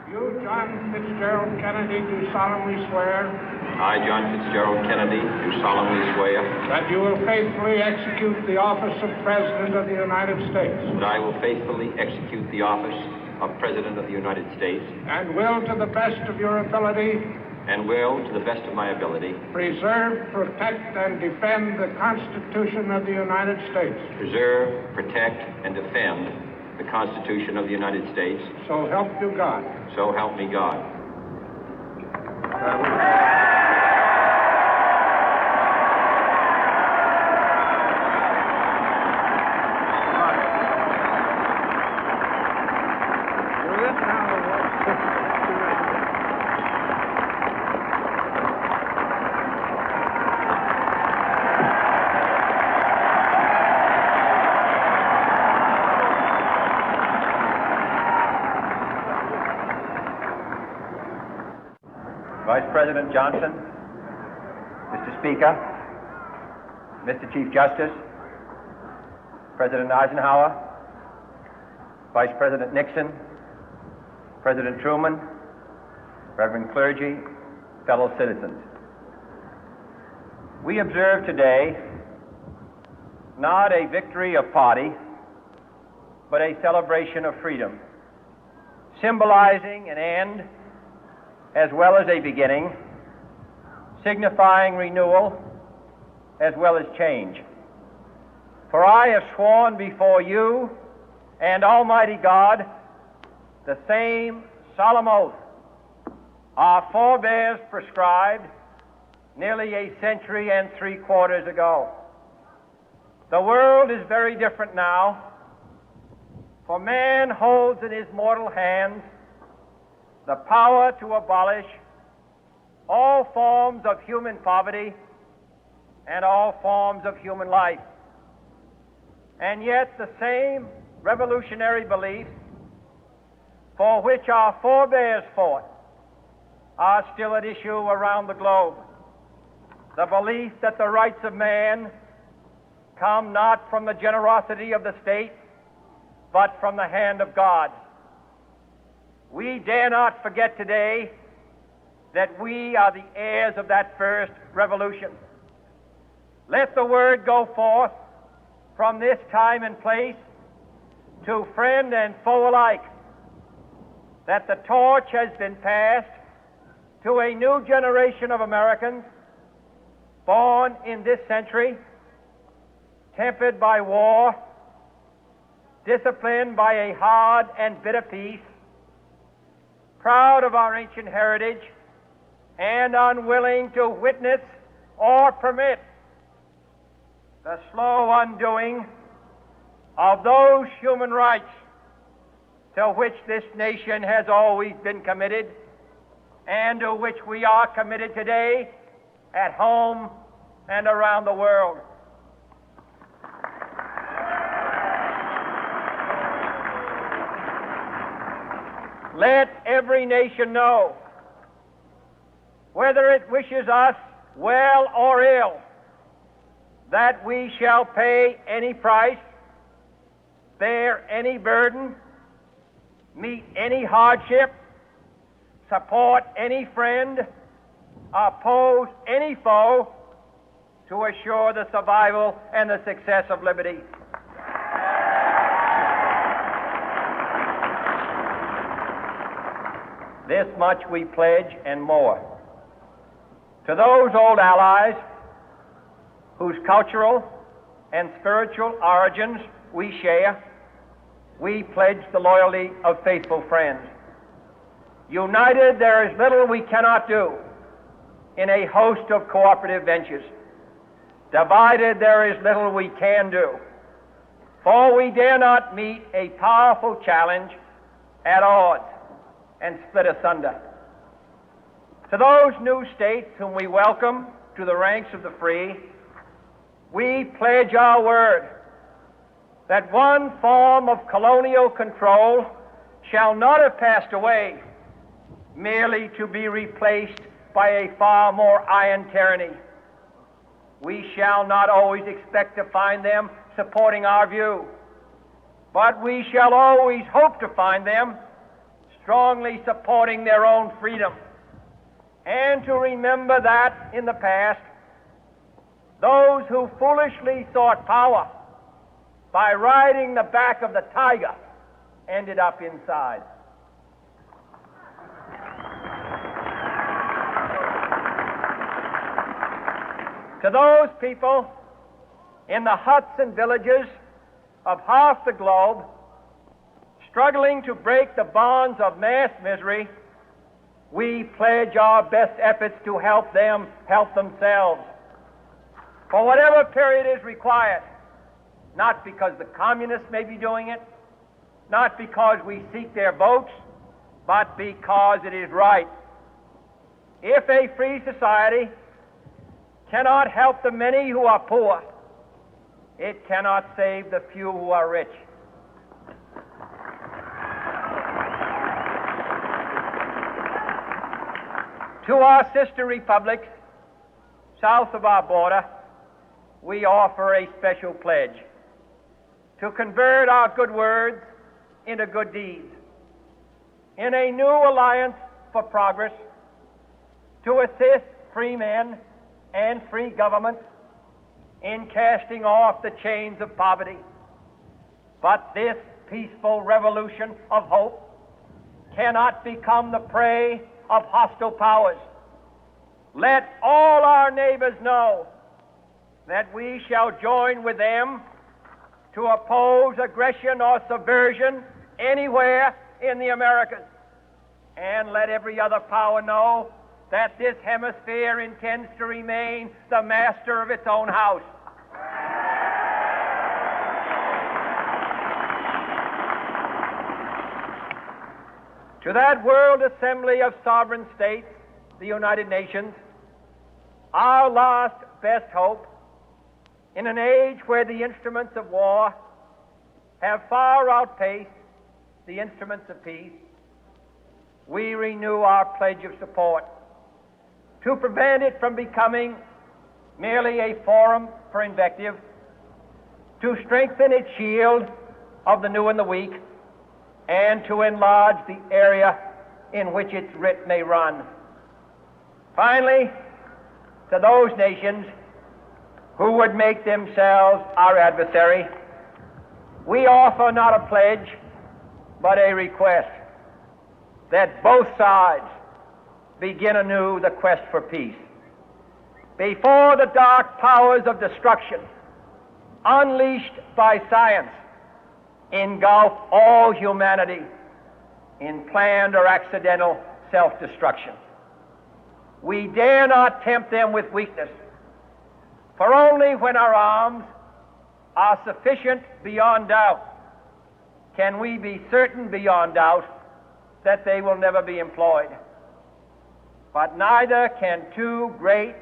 You, John Fitzgerald Kennedy, do solemnly swear. I, John Fitzgerald Kennedy, do solemnly swear. That you will faithfully execute the office of President of the United States. That I will faithfully execute the office of President of the United States. And will, to the best of your ability. And will, to the best of my ability. Preserve, protect, and defend the Constitution of the United States. Preserve, protect, and defend the Constitution of the United States. So help you God. So help me God. Vice President Johnson, Mr. Speaker, Mr. Chief Justice, President Eisenhower, Vice President Nixon, President Truman, Reverend clergy, fellow citizens. We observe today not a victory of party, but a celebration of freedom, symbolizing an end as well as a beginning, signifying renewal as well as change. For I have sworn before you and Almighty God the same solemn oath our forebears prescribed nearly a century and 3/4 ago. The world is very different now, for man holds in his mortal hands the power to abolish all forms of human poverty and all forms of human life. And yet the same revolutionary beliefs for which our forebears fought are still at issue around the globe. The belief that the rights of man come not from the generosity of the state, but from the hand of God. We dare not forget today that we are the heirs of that first revolution. Let the word go forth from this time and place to friend and foe alike that the torch has been passed to a new generation of Americans born in this century, tempered by war, disciplined by a hard and bitter peace, proud of our ancient heritage, and unwilling to witness or permit the slow undoing of those human rights to which this nation has always been committed and to which we are committed today at home and around the world. Let every nation know, whether it wishes us well or ill, that we shall pay any price, bear any burden, meet any hardship, support any friend, oppose any foe to assure the survival and the success of liberty. This much we pledge and more. To those old allies whose cultural and spiritual origins we share, we pledge the loyalty of faithful friends. United, there is little we cannot do in a host of cooperative ventures. Divided, there is little we can do, for we dare not meet a powerful challenge at odds and split asunder. To those new states whom we welcome to the ranks of the free, we pledge our word that one form of colonial control shall not have passed away, merely to be replaced by a far more iron tyranny. We shall not always expect to find them supporting our view, but we shall always hope to find them strongly supporting their own freedom, and to remember that in the past, those who foolishly sought power by riding the back of the tiger ended up inside. To those people in the huts and villages of half the globe struggling to break the bonds of mass misery, we pledge our best efforts to help them help themselves for whatever period is required, not because the communists may be doing it, not because we seek their votes, but because it is right. If a free society cannot help the many who are poor, it cannot save the few who are rich. To our sister republics south of our border, we offer a special pledge to convert our good words into good deeds, in a new alliance for progress, to assist free men and free governments in casting off the chains of poverty. But this peaceful revolution of hope cannot become the prey of hostile powers. Let all our neighbors know that we shall join with them to oppose aggression or subversion anywhere in the Americas. And let every other power know that this hemisphere intends to remain the master of its own house. To that World Assembly of Sovereign States, the United Nations, our last best hope, in an age where the instruments of war have far outpaced the instruments of peace, we renew our pledge of support to prevent it from becoming merely a forum for invective, to strengthen its shield of the new and the weak, and to enlarge the area in which its writ may run. Finally, to those nations who would make themselves our adversary, we offer not a pledge, but a request that both sides begin anew the quest for peace. Before the dark powers of destruction, unleashed by science, engulf all humanity in planned or accidental self-destruction, we dare not tempt them with weakness, for only when our arms are sufficient beyond doubt can we be certain beyond doubt that they will never be employed. But neither can two great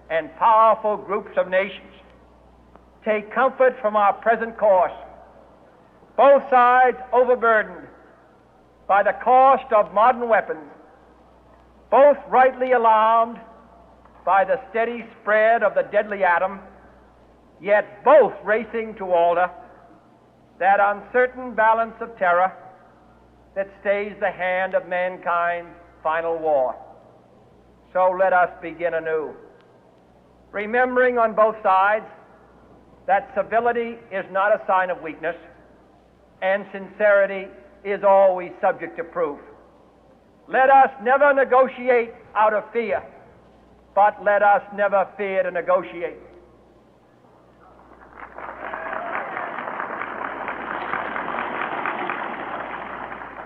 and powerful groups of nations take comfort from our present course, both sides overburdened by the cost of modern weapons, both rightly alarmed by the steady spread of the deadly atom, yet both racing to alter that uncertain balance of terror that stays the hand of mankind's final war. So let us begin anew, remembering on both sides that civility is not a sign of weakness, and sincerity is always subject to proof. Let us never negotiate out of fear, but let us never fear to negotiate.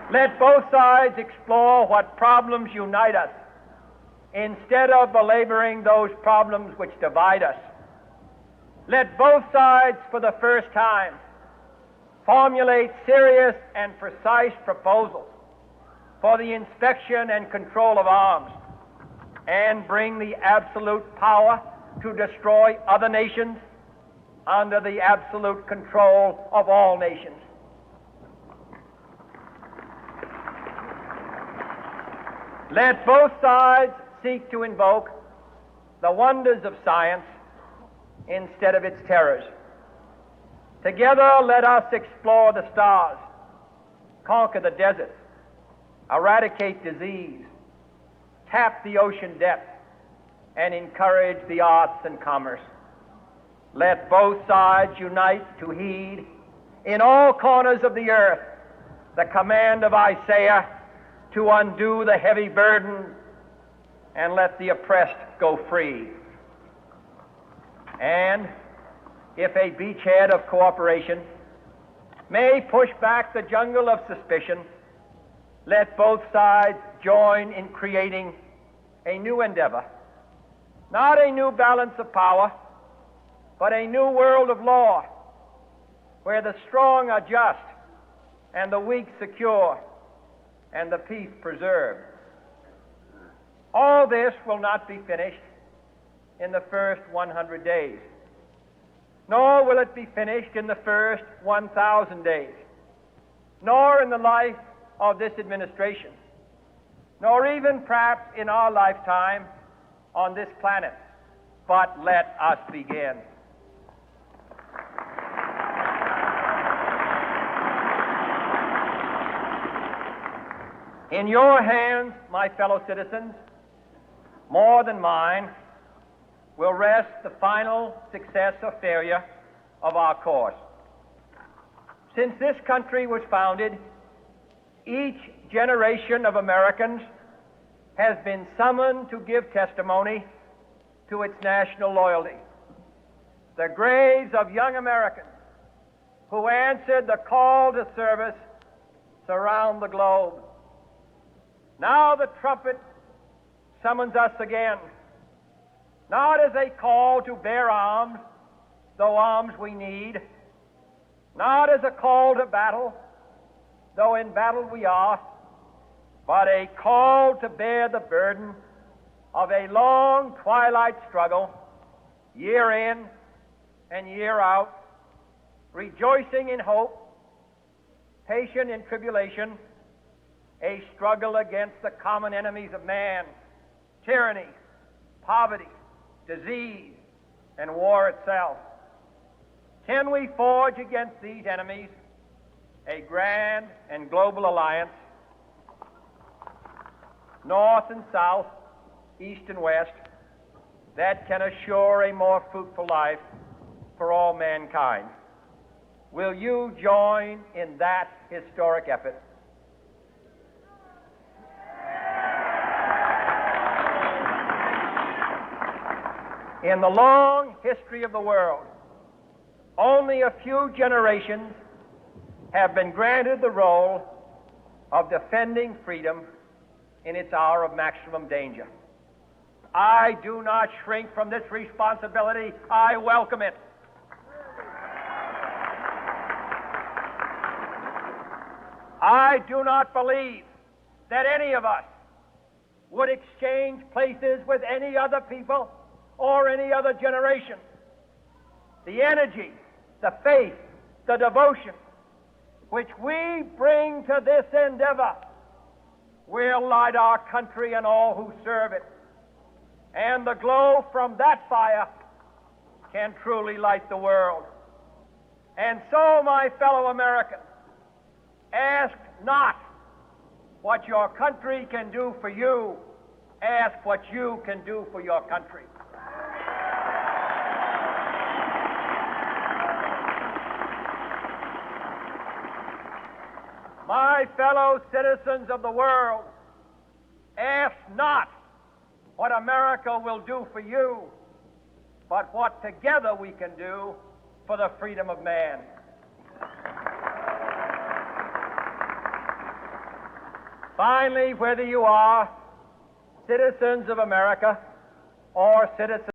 Let both sides explore what problems unite us, instead of belaboring those problems which divide us. Let both sides, for the first time, formulate serious and precise proposals for the inspection and control of arms, and bring the absolute power to destroy other nations under the absolute control of all nations. Let both sides seek to invoke the wonders of science instead of its terrors. Together, let us explore the stars, conquer the deserts, eradicate disease, tap the ocean depth, and encourage the arts and commerce. Let both sides unite to heed in all corners of the earth the command of Isaiah to undo the heavy burden and let the oppressed go free. And if a beachhead of cooperation may push back the jungle of suspicion, let both sides join in creating a new endeavor, not a new balance of power, but a new world of law, where the strong are just and the weak secure and the peace preserved. All this will not be finished in the first 100 days, nor will it be finished in the first 1,000 days, nor in the life of this administration, nor even perhaps in our lifetime on this planet. But let us begin. In your hands, my fellow citizens, more than mine, will rest the final success or failure of our course. Since this country was founded, each generation of Americans has been summoned to give testimony to its national loyalty. The graves of young Americans who answered the call to service surround the globe. Now the trumpet summons us again, not as a call to bear arms, though arms we need, not as a call to battle, though in battle we are, but a call to bear the burden of a long twilight struggle, year in and year out, rejoicing in hope, patient in tribulation, a struggle against the common enemies of man, tyranny, poverty, disease, and war itself. Can we forge against these enemies a grand and global alliance, north and south, east and west, that can assure a more fruitful life for all mankind? Will you join in that historic effort? In the long history of the world, only a few generations have been granted the role of defending freedom in its hour of maximum danger. I do not shrink from this responsibility. I welcome it. I do not believe that any of us would exchange places with any other people or any other generation. The energy, the faith, the devotion which we bring to this endeavor will light our country and all who serve it. And the glow from that fire can truly light the world. And so, my fellow Americans, ask not what your country can do for you. Ask what you can do for your country. My fellow citizens of the world, ask not what America will do for you, but what together we can do for the freedom of man. Finally, whether you are citizens of America or citizens